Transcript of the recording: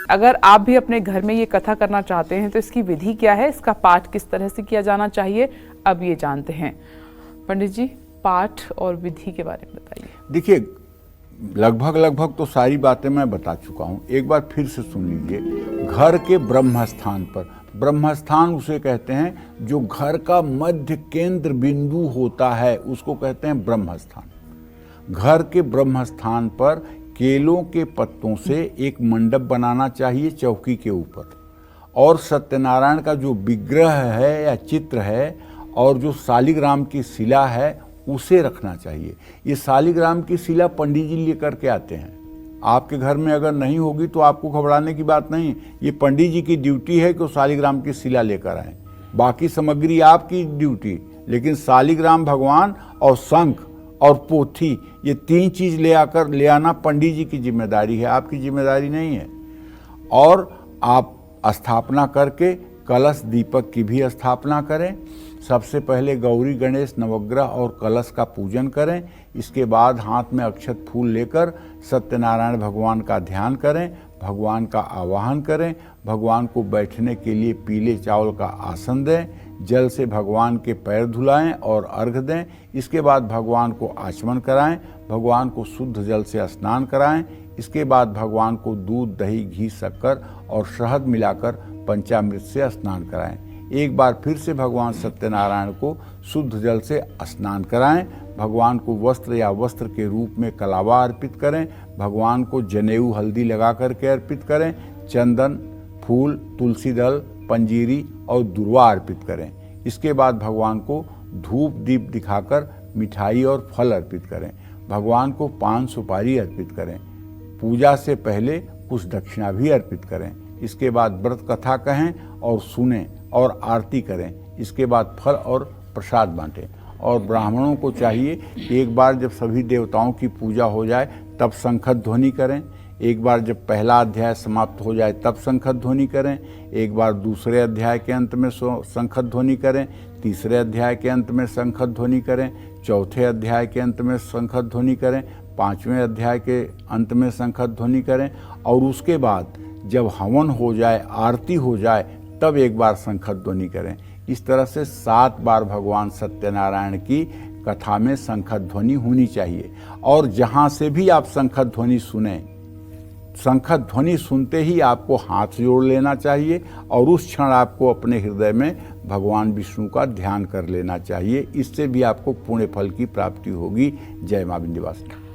अगर आप भी अपने घर में ये कथा करना चाहते हैं तो इसकी विधि क्या है, इसका पाठ किस तरह से किया जाना चाहिए, अब ये जानते हैं। पंडित जी, पाठ और विधि के बारे में बताइए। देखिए, लगभग तो सारी बातें मैं बता चुका हूँ, एक बार फिर से सुन लीजिए। घर के ब्रह्म स्थान पर, ब्रह्म स्थान उसे कहते हैं जो घर का मध्य केंद्र बिंदु होता है, उसको कहते हैं ब्रह्म स्थान। घर के ब्रह्म स्थान पर केलों के पत्तों से एक मंडप बनाना चाहिए चौकी के ऊपर, और सत्यनारायण का जो विग्रह है या चित्र है और जो शालिग्राम की शिला है उसे रखना चाहिए। ये शालिग्राम की शिला पंडित जी लेकर के आते हैं। आपके घर में अगर नहीं होगी तो आपको घबराने की बात नहीं, ये पंडित जी की ड्यूटी है कि वो शालिग्राम की शिला लेकर आए। बाकी सामग्री आपकी ड्यूटी, लेकिन शालिग्राम भगवान और शंख और पोथी, ये 3 चीज ले आना पंडित जी की जिम्मेदारी है, आपकी जिम्मेदारी नहीं है। और आप स्थापना करके कलश दीपक की भी स्थापना करें। सबसे पहले गौरी गणेश नवग्रह और कलश का पूजन करें। इसके बाद हाथ में अक्षत फूल लेकर सत्यनारायण भगवान का ध्यान करें, भगवान का आवाहन करें, भगवान को बैठने के लिए पीले चावल का आसन दें, जल से भगवान के पैर धुलाएं और अर्घ दें। इसके बाद भगवान को आचमन कराएं, भगवान को शुद्ध जल से स्नान कराएं। इसके बाद भगवान को दूध, दही, घी, शक्कर और शहद मिलाकर पंचामृत से स्नान कराएं। एक बार फिर से भगवान सत्यनारायण को शुद्ध जल से स्नान कराएं। भगवान को वस्त्र या वस्त्र के रूप में कलावा अर्पित करें। भगवान को जनेऊ हल्दी लगा करके अर्पित करें। चंदन, फूल, तुलसी दल, पंजीरी और दुर्वा अर्पित करें। इसके बाद भगवान को धूप दीप दिखाकर मिठाई और फल अर्पित करें। भगवान को पान सुपारी अर्पित करें। पूजा से पहले कुछ दक्षिणा भी अर्पित करें। इसके बाद व्रत कथा कहें और सुनें और आरती करें। इसके बाद फल और प्रसाद बांटें। और ब्राह्मणों को चाहिए एक बार जब सभी देवताओं की पूजा हो जाए तब शंख ध्वनि करें। एक बार जब पहला अध्याय समाप्त हो जाए तब शंख ध्वनि करें। एक बार दूसरे अध्याय के अंत में शंख ध्वनि करें। तीसरे अध्याय के अंत में शंख ध्वनि करें। चौथे अध्याय के अंत में शंख ध्वनि करें। 5वें अध्याय के अंत में शंख ध्वनि करें। और उसके बाद जब हवन हो जाए, आरती हो जाए, तब एक बार शंख ध्वनि करें। इस तरह से 7 बार भगवान सत्यनारायण की कथा में शंख ध्वनि होनी चाहिए। और जहाँ से भी आप शंख ध्वनि सुने, शंख ध्वनि सुनते ही आपको हाथ जोड़ लेना चाहिए और उस क्षण आपको अपने हृदय में भगवान विष्णु का ध्यान कर लेना चाहिए। इससे भी आपको पुण्य फल की प्राप्ति होगी। जय मां विंध्यवासिनी।